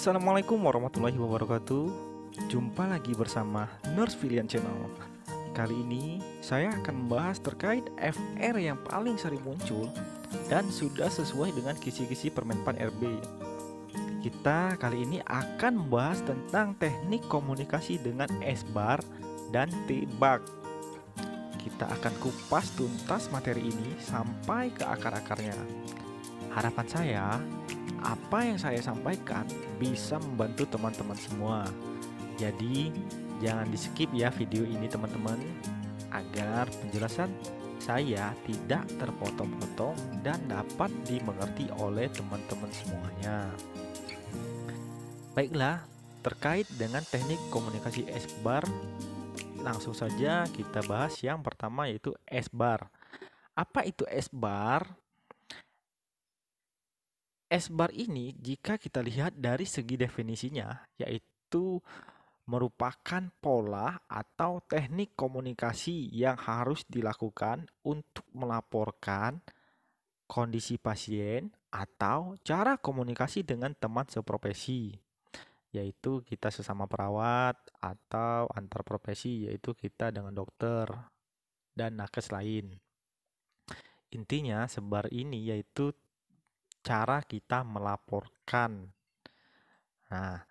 Assalamualaikum warahmatullahi wabarakatuh. Jumpa lagi bersama Nurse Filian Channel. Kali ini saya akan membahas terkait FR yang paling sering muncul dan sudah sesuai dengan kisi-kisi Permenpan RB. Kita kali ini akan membahas tentang teknik komunikasi dengan S-bar dan T-bar. Kita akan kupas tuntas materi ini sampai ke akar-akarnya. Harapan saya, apa yang saya sampaikan bisa membantu teman-teman semua. Jadi, jangan di-skip ya video ini teman-teman, agar penjelasan saya tidak terpotong-potong dan dapat dimengerti oleh teman-teman semuanya. Baiklah, terkait dengan teknik komunikasi S-bar, langsung saja kita bahas yang pertama, yaitu S-bar. Apa itu S-bar? S-bar ini jika kita lihat dari segi definisinya, yaitu merupakan pola atau teknik komunikasi yang harus dilakukan untuk melaporkan kondisi pasien atau cara komunikasi dengan teman seprofesi, yaitu kita sesama perawat, atau antar profesi, yaitu kita dengan dokter dan nakes lain. Intinya, sebar ini yaitu cara kita melaporkan. Nah,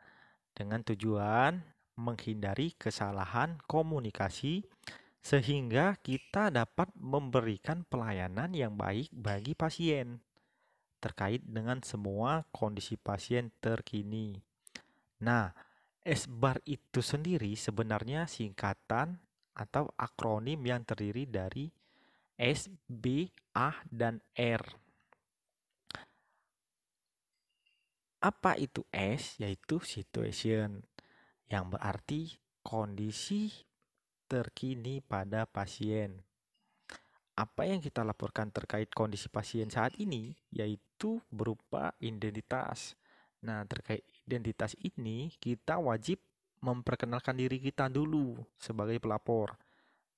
dengan tujuan menghindari kesalahan komunikasi sehingga kita dapat memberikan pelayanan yang baik bagi pasien terkait dengan semua kondisi pasien terkini. Nah, S-bar itu sendiri sebenarnya singkatan atau akronim yang terdiri dari S, B, A, dan R. Apa itu S? Yaitu situation, yang berarti kondisi terkini pada pasien. Apa yang kita laporkan terkait kondisi pasien saat ini, yaitu berupa identitas. Nah, terkait identitas ini, kita wajib memperkenalkan diri kita dulu sebagai pelapor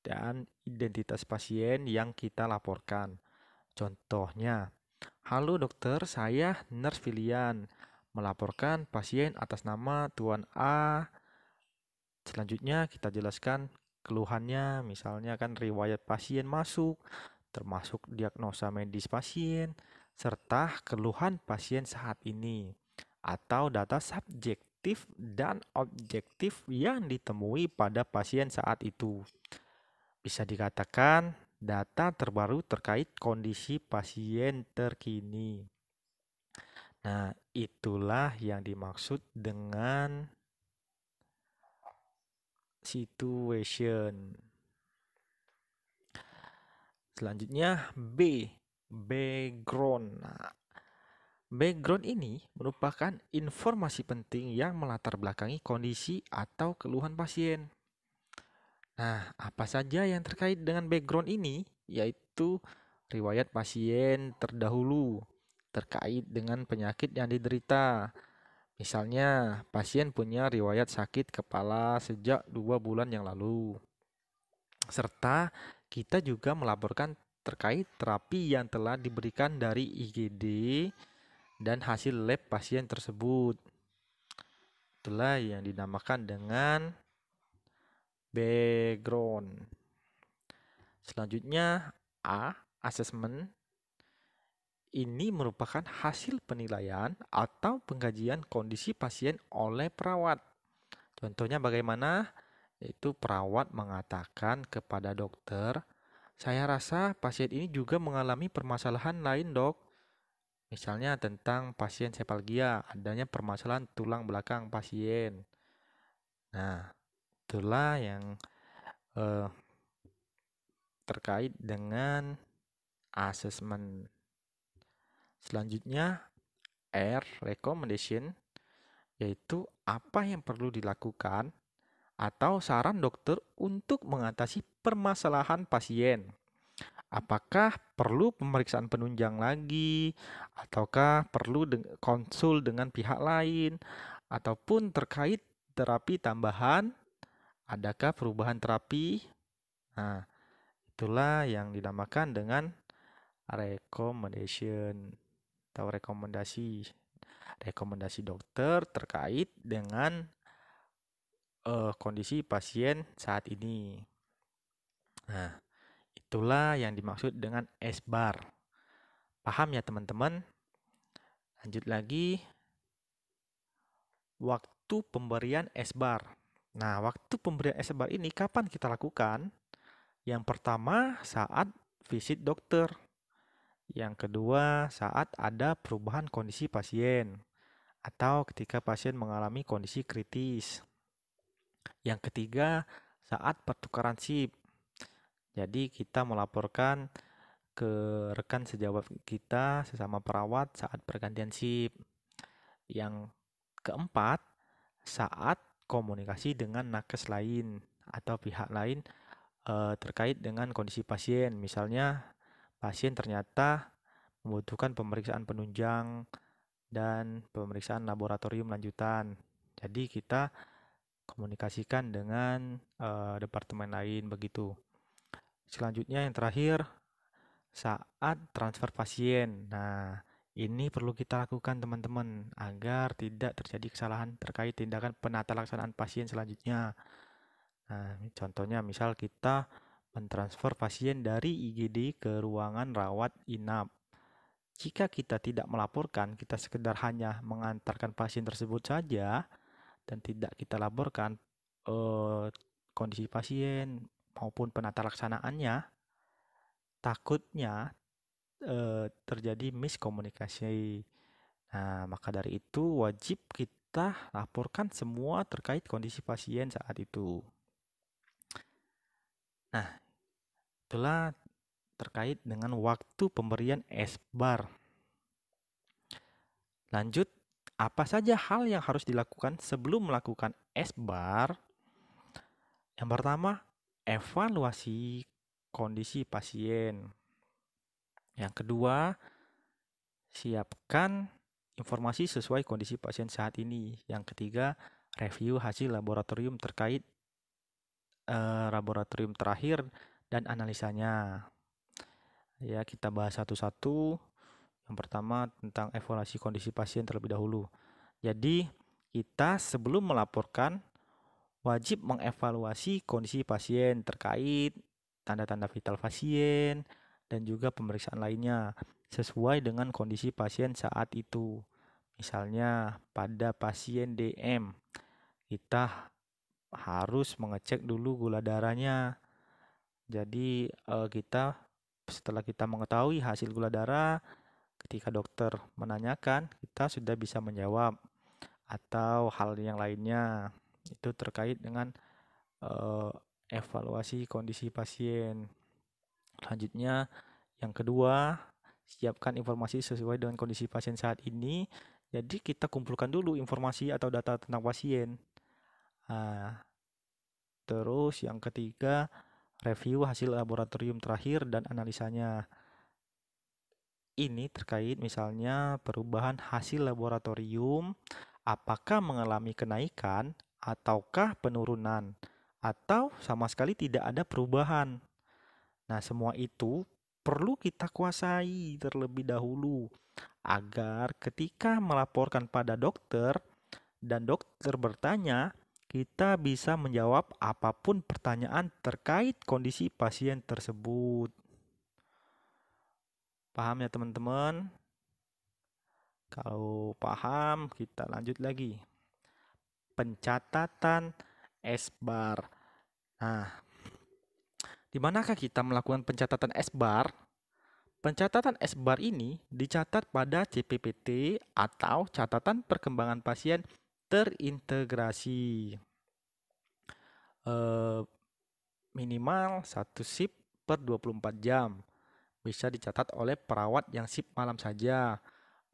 dan identitas pasien yang kita laporkan. Contohnya, halo dokter, saya Nurse Filian, melaporkan pasien atas nama Tuan A. Selanjutnya kita jelaskan keluhannya, misalnya kan riwayat pasien masuk, termasuk diagnosa medis pasien, serta keluhan pasien saat ini, atau data subjektif dan objektif yang ditemui pada pasien saat itu. Bisa dikatakan data terbaru terkait kondisi pasien terkini. Nah, itulah yang dimaksud dengan situation. Selanjutnya B, background. Nah, background ini merupakan informasi penting yang melatar belakangi kondisi atau keluhan pasien. Nah, apa saja yang terkait dengan background ini? Yaitu riwayat pasien terdahulu terkait dengan penyakit yang diderita. Misalnya, pasien punya riwayat sakit kepala sejak 2 bulan yang lalu. Serta kita juga melaporkan terkait terapi yang telah diberikan dari IGD dan hasil lab pasien tersebut. Itulah yang dinamakan dengan background. Selanjutnya A, assessment. Ini merupakan hasil penilaian atau pengkajian kondisi pasien oleh perawat. Contohnya bagaimana? Yaitu perawat mengatakan kepada dokter, saya rasa pasien ini juga mengalami permasalahan lain, dok. Misalnya tentang pasien sepalgia, adanya permasalahan tulang belakang pasien. Nah, itulah yang terkait dengan assessment. Selanjutnya, R, recommendation, yaitu apa yang perlu dilakukan atau saran dokter untuk mengatasi permasalahan pasien. Apakah perlu pemeriksaan penunjang lagi, ataukah perlu konsul dengan pihak lain, ataupun terkait terapi tambahan, adakah perubahan terapi? Nah, itulah yang dinamakan dengan recommendation atau rekomendasi. rekomendasi dokter terkait dengan kondisi pasien saat ini. Nah, itulah yang dimaksud dengan SBAR. Paham ya teman-teman? Lanjut lagi, waktu pemberian SBAR. Nah, waktu pemberian SBAR ini kapan kita lakukan? Yang pertama, saat visit dokter. Yang kedua, saat ada perubahan kondisi pasien atau ketika pasien mengalami kondisi kritis. Yang ketiga, saat pertukaran SIP. Jadi kita melaporkan ke rekan sejawat kita sesama perawat saat pergantian SIP. Yang keempat, saat komunikasi dengan nakes lain atau pihak lain terkait dengan kondisi pasien. Misalnya, pasien ternyata membutuhkan pemeriksaan penunjang dan pemeriksaan laboratorium lanjutan. Jadi kita komunikasikan dengan departemen lain begitu. Selanjutnya yang terakhir, saat transfer pasien. Nah, ini perlu kita lakukan teman-teman agar tidak terjadi kesalahan terkait tindakan penata laksanaan pasien selanjutnya. Nah, contohnya misal kita mentransfer pasien dari IGD ke ruangan rawat inap. Jika kita tidak melaporkan, kita sekedar hanya mengantarkan pasien tersebut saja dan tidak kita laporkan kondisi pasien maupun penata laksanaannya, takutnya terjadi miskomunikasi. Nah, maka dari itu wajib kita laporkan semua terkait kondisi pasien saat itu. Nah, itulah terkait dengan waktu pemberian SBAR. Lanjut, apa saja hal yang harus dilakukan sebelum melakukan SBAR? Yang pertama, evaluasi kondisi pasien. Yang kedua, siapkan informasi sesuai kondisi pasien saat ini. Yang ketiga, review hasil laboratorium terkait laboratorium terakhir dan analisanya. Ya, kita bahas satu-satu. Yang pertama tentang evaluasi kondisi pasien terlebih dahulu. Jadi, kita sebelum melaporkan wajib mengevaluasi kondisi pasien terkait tanda-tanda vital pasien dan juga pemeriksaan lainnya sesuai dengan kondisi pasien saat itu. Misalnya pada pasien DM, kita harus mengecek dulu gula darahnya. Jadi setelah kita mengetahui hasil gula darah, ketika dokter menanyakan, kita sudah bisa menjawab. Atau hal yang lainnya, itu terkait dengan evaluasi kondisi pasien. Selanjutnya, yang kedua, siapkan informasi sesuai dengan kondisi pasien saat ini. Jadi kita kumpulkan dulu informasi atau data tentang pasien. Nah, terus yang ketiga, review hasil laboratorium terakhir dan analisanya. Ini terkait misalnya perubahan hasil laboratorium, apakah mengalami kenaikan ataukah penurunan, atau sama sekali tidak ada perubahan. Nah, semua itu perlu kita kuasai terlebih dahulu agar ketika melaporkan pada dokter dan dokter bertanya, kita bisa menjawab apapun pertanyaan terkait kondisi pasien tersebut. Paham ya teman-teman? Kalau paham, kita lanjut lagi. Pencatatan SBAR. Nah, di manakah kita melakukan pencatatan SBAR? Pencatatan SBAR ini dicatat pada CPPT atau catatan perkembangan pasien terintegrasi. Minimal 1 SIP per 24 jam. Bisa dicatat oleh perawat yang SIP malam saja.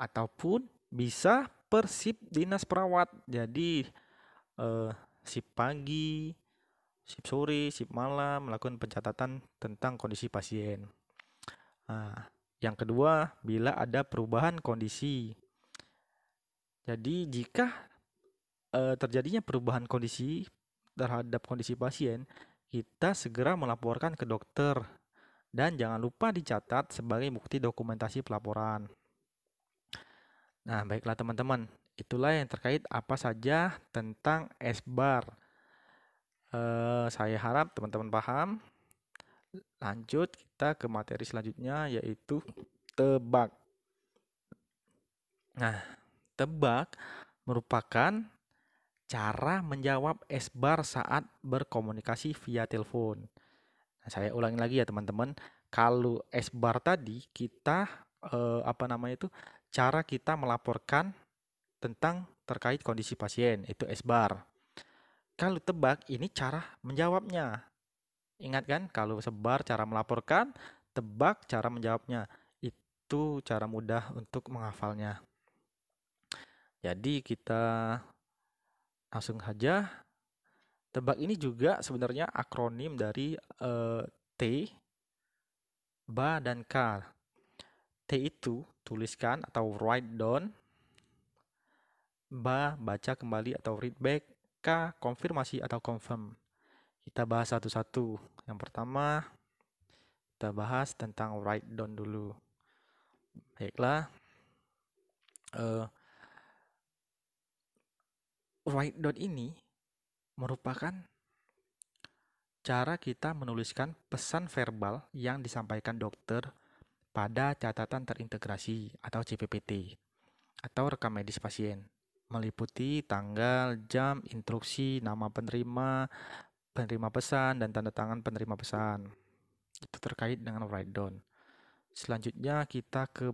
Ataupun bisa per SIP dinas perawat. Jadi SIP pagi, SIP sore, SIP malam melakukan pencatatan tentang kondisi pasien. Nah, yang kedua, bila ada perubahan kondisi. Jadi jika terjadinya perubahan kondisi terhadap kondisi pasien, kita segera melaporkan ke dokter dan jangan lupa dicatat sebagai bukti dokumentasi pelaporan. Nah, baiklah teman-teman, itulah yang terkait apa saja tentang S-bar. Saya harap teman-teman paham. Lanjut kita ke materi selanjutnya yaitu tebak. Nah, tebak merupakan cara menjawab S-bar saat berkomunikasi via telepon. Nah, saya ulangi lagi ya teman-teman. Kalau S-bar tadi kita cara kita melaporkan tentang terkait kondisi pasien itu S-bar. Kalau tebak ini cara menjawabnya. Ingat kan kalau sebar cara melaporkan, tebak cara menjawabnya. Itu cara mudah untuk menghafalnya. Jadi kita langsung saja. Tebak ini juga sebenarnya akronim dari T, ba, dan K. T itu tuliskan atau write down, ba baca kembali atau read back, K konfirmasi atau confirm. Kita bahas satu-satu. Yang pertama, kita bahas tentang write down dulu. Baiklah, write down ini merupakan cara kita menuliskan pesan verbal yang disampaikan dokter pada catatan terintegrasi atau CPPT atau rekam medis pasien, meliputi tanggal, jam, instruksi, nama penerima, penerima pesan, dan tanda tangan penerima pesan. Itu terkait dengan write down. Selanjutnya kita ke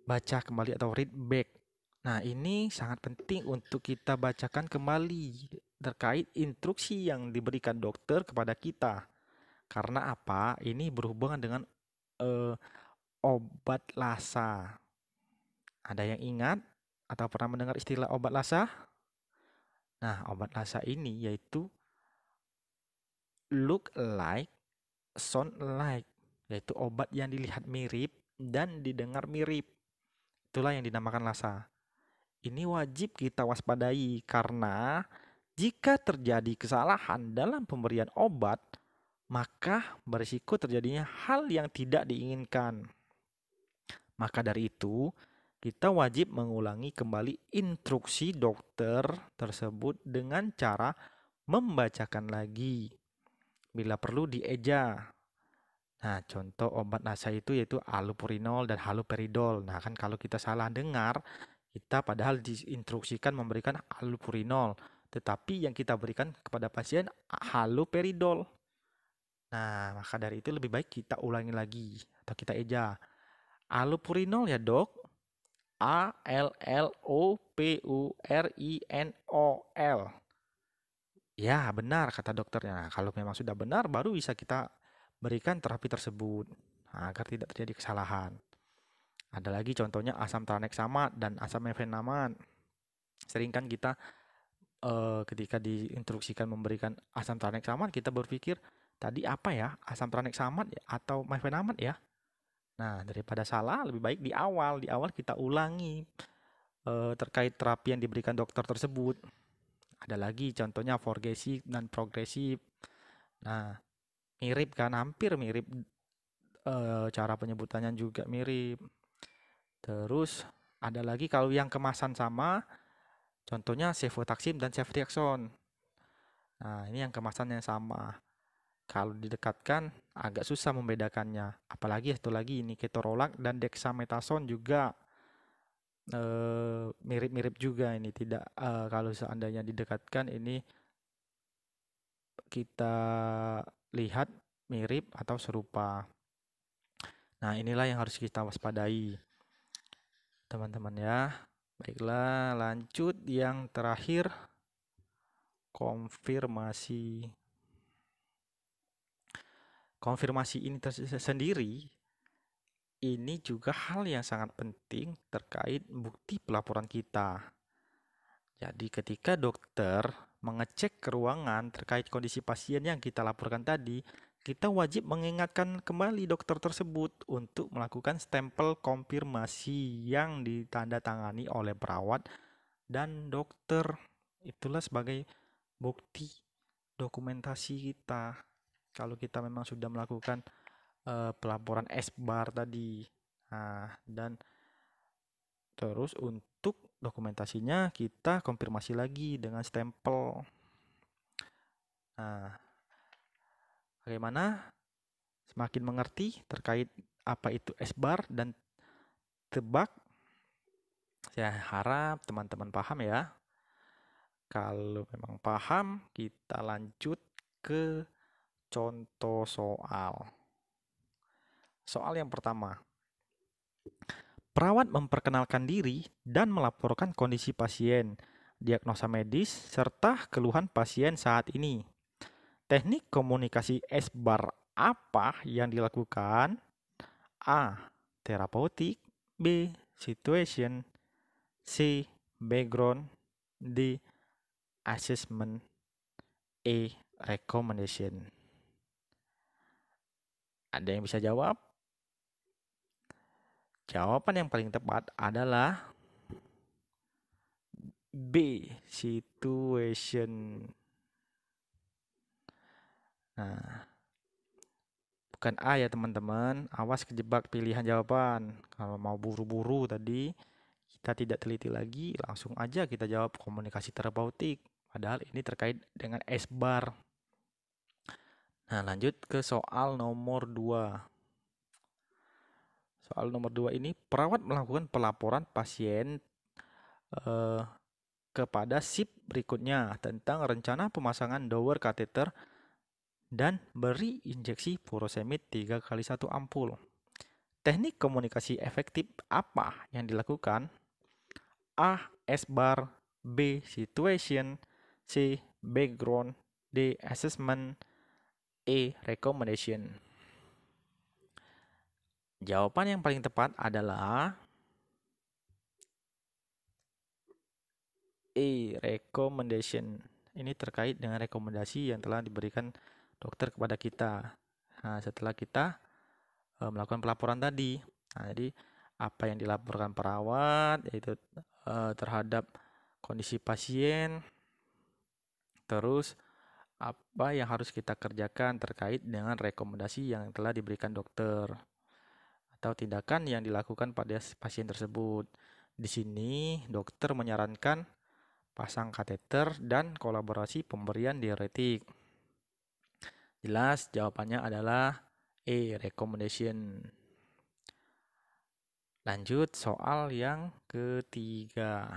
baca kembali atau read back. Nah, ini sangat penting untuk kita bacakan kembali terkait instruksi yang diberikan dokter kepada kita. Karena apa? Ini berhubungan dengan eh, obat lasa. Ada yang ingat atau pernah mendengar istilah obat lasa? Nah, obat lasa ini yaitu look like, sound like, yaitu obat yang dilihat mirip dan didengar mirip. Itulah yang dinamakan lasa. Ini wajib kita waspadai karena jika terjadi kesalahan dalam pemberian obat, maka berisiko terjadinya hal yang tidak diinginkan. Maka dari itu, kita wajib mengulangi kembali instruksi dokter tersebut dengan cara membacakan lagi. Bila perlu dieja. Nah, contoh obat lasa itu yaitu allopurinol dan haloperidol. Nah, kan kalau kita salah dengar, kita padahal diinstruksikan memberikan allopurinol, tetapi yang kita berikan kepada pasien haloperidol. Nah, maka dari itu lebih baik kita ulangi lagi atau kita eja. Allopurinol ya, Dok. A L L O P U R I N O L. Ya, benar kata dokternya. Nah, kalau memang sudah benar baru bisa kita berikan terapi tersebut. Nah, agar tidak terjadi kesalahan. Ada lagi contohnya asam tranexamat dan asam mefenamat. Sering kan kita ketika diinstruksikan memberikan asam tranexamat kita berpikir tadi apa ya? Asam tranexamat ya atau mefenamat ya? Nah, daripada salah lebih baik di awal kita ulangi terkait terapi yang diberikan dokter tersebut. Ada lagi contohnya forgesif dan progresif. Nah, mirip kan, hampir mirip, cara penyebutannya juga mirip. Terus ada lagi kalau yang kemasan sama, contohnya cefotaxime dan ceftriaxone. Nah, ini yang kemasannya sama. Kalau didekatkan agak susah membedakannya. Apalagi satu lagi ini ketorolac dan dexamethasone juga mirip-mirip juga ini. Tidak kalau seandainya didekatkan ini kita lihat mirip atau serupa. Nah, inilah yang harus kita waspadai, teman-teman ya. Baiklah, lanjut yang terakhir, konfirmasi. Konfirmasi ini sendiri ini juga hal yang sangat penting terkait bukti pelaporan kita. Jadi ketika dokter mengecek ke ruangan terkait kondisi pasien yang kita laporkan tadi, kita wajib mengingatkan kembali dokter tersebut untuk melakukan stempel konfirmasi yang ditandatangani oleh perawat dan dokter. Itulah sebagai bukti dokumentasi kita. Kalau kita memang sudah melakukan pelaporan S-bar tadi. Nah, dan Terus untuk dokumentasinya kita konfirmasi lagi dengan stempel. Nah, bagaimana semakin mengerti terkait apa itu S-bar dan tebak? Saya harap teman-teman paham ya. Kalau memang paham, kita lanjut ke contoh soal. Soal yang pertama. Perawat memperkenalkan diri dan melaporkan kondisi pasien, diagnosa medis, serta keluhan pasien saat ini. Teknik komunikasi S-bar apa yang dilakukan? A. Terapeutik. B. Situation. C. Background. D. Assessment. E. Recommendation. Ada yang bisa jawab? Jawaban yang paling tepat adalah B. Situation. Nah, bukan A ya teman-teman. Awas kejebak pilihan jawaban. Kalau mau buru-buru tadi, kita tidak teliti lagi, langsung aja kita jawab komunikasi terapeutik. Padahal ini terkait dengan S-bar. Nah, lanjut ke soal nomor 2. Soal nomor 2 ini, perawat melakukan pelaporan pasien kepada SIP berikutnya tentang rencana pemasangan dower kateter dan beri injeksi furosemid 3 kali 1 ampul. Teknik komunikasi efektif apa yang dilakukan? A. S-bar. B. Situation. C. Background. D. Assessment. E. Recommendation. Jawaban yang paling tepat adalah E. Recommendation. Ini terkait dengan rekomendasi yang telah diberikan dokter kepada kita. Nah, setelah kita melakukan pelaporan tadi. Nah, jadi apa yang dilaporkan perawat yaitu terhadap kondisi pasien, terus apa yang harus kita kerjakan terkait dengan rekomendasi yang telah diberikan dokter atau tindakan yang dilakukan pada pasien tersebut. Di sini dokter menyarankan pasang kateter dan kolaborasi pemberian diuretik. Jelas jawabannya adalah E. Recommendation. Lanjut soal yang ketiga.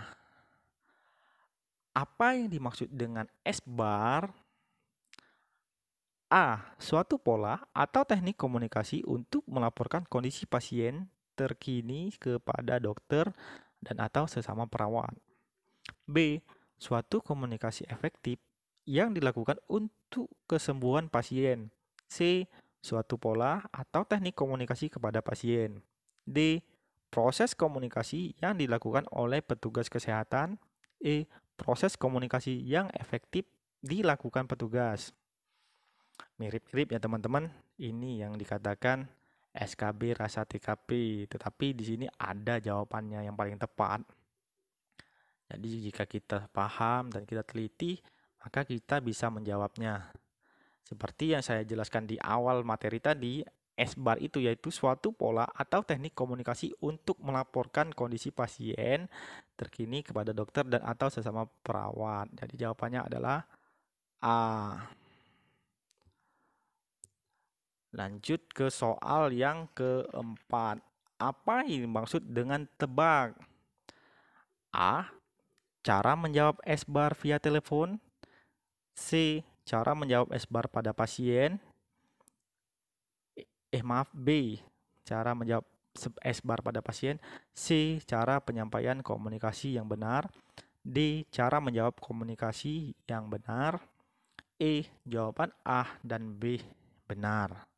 Apa yang dimaksud dengan S-bar? A. Suatu pola atau teknik komunikasi untuk melaporkan kondisi pasien terkini kepada dokter dan atau sesama perawat. B. Suatu komunikasi efektif yang dilakukan untuk kesembuhan pasien. C. Suatu pola atau teknik komunikasi kepada pasien. D. Proses komunikasi yang dilakukan oleh petugas kesehatan. E. Proses komunikasi yang efektif dilakukan petugas. Mirip-mirip ya teman-teman. Ini yang dikatakan SKB rasa TKP, tetapi di sini ada jawabannya yang paling tepat. Jadi jika kita paham dan kita teliti, maka kita bisa menjawabnya. Seperti yang saya jelaskan di awal materi tadi, S-bar itu yaitu suatu pola atau teknik komunikasi untuk melaporkan kondisi pasien terkini kepada dokter dan atau sesama perawat. Jadi jawabannya adalah A. Lanjut ke soal yang keempat. Apa yang dimaksud dengan tebak? A. Cara menjawab S-bar via telepon. C. Cara menjawab S-bar pada pasien. B. Cara menjawab S-bar pada pasien. C. Cara penyampaian komunikasi yang benar. D. Cara menjawab komunikasi yang benar. E. Jawaban A dan B benar.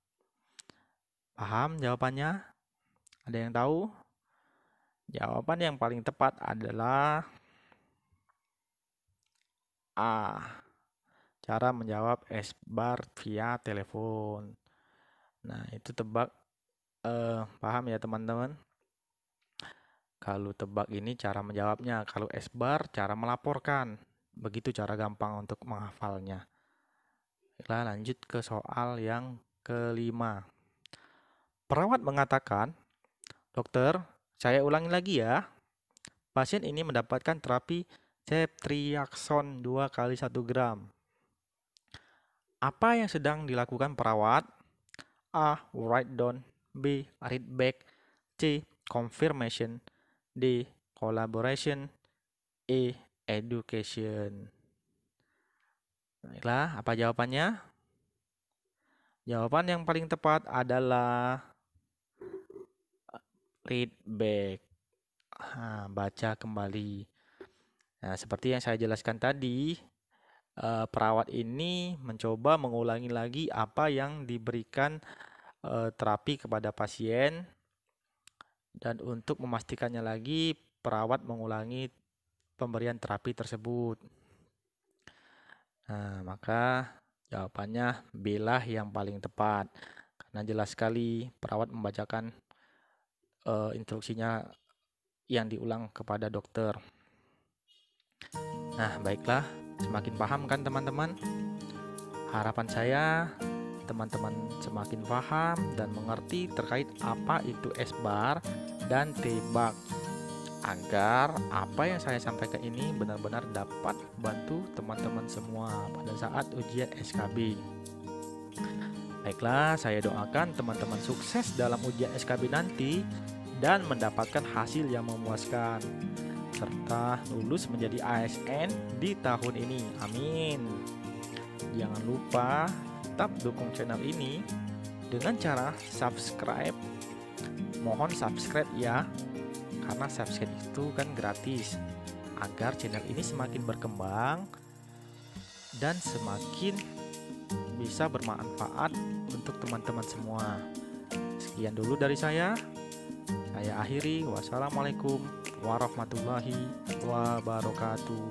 Paham jawabannya? Ada yang tahu? Jawaban yang paling tepat adalah A. Cara menjawab S-bar via telepon. Nah, itu tebak. Paham ya teman-teman? Kalau tebak ini cara menjawabnya. Kalau S-bar cara melaporkan. Begitu cara gampang untuk menghafalnya. Kita lanjut ke soal yang kelima. Perawat mengatakan, dokter, saya ulangi lagi ya. pasien ini mendapatkan terapi ceftriaxone 2 kali 1 gram. Apa yang sedang dilakukan perawat? A. Write down. B. Read back. C. Confirmation. D. Collaboration. E. Education. Baiklah, apa jawabannya? Jawaban yang paling tepat adalah read back. Baca kembali. Nah, seperti yang saya jelaskan tadi, perawat ini mencoba mengulangi lagi apa yang diberikan terapi kepada pasien, dan untuk memastikannya lagi, perawat mengulangi pemberian terapi tersebut. Nah, maka jawabannya B lah yang paling tepat, karena jelas sekali perawat membacakan instruksinya yang diulang kepada dokter. Nah, baiklah, semakin paham kan teman-teman? Harapan saya teman-teman semakin paham dan mengerti terkait apa itu S-bar dan T-bar, agar apa yang saya sampaikan ini benar-benar dapat membantu teman-teman semua pada saat ujian SKB. Baiklah, saya doakan teman-teman sukses dalam ujian SKB nanti dan mendapatkan hasil yang memuaskan, serta lulus menjadi ASN di tahun ini. Amin. Jangan lupa tetap dukung channel ini dengan cara subscribe. Mohon subscribe ya, karena subscribe itu kan gratis, agar channel ini semakin berkembang dan semakin bisa bermanfaat untuk teman-teman semua. Sekian dulu dari saya akhiri. Wassalamualaikum warahmatullahi wabarakatuh.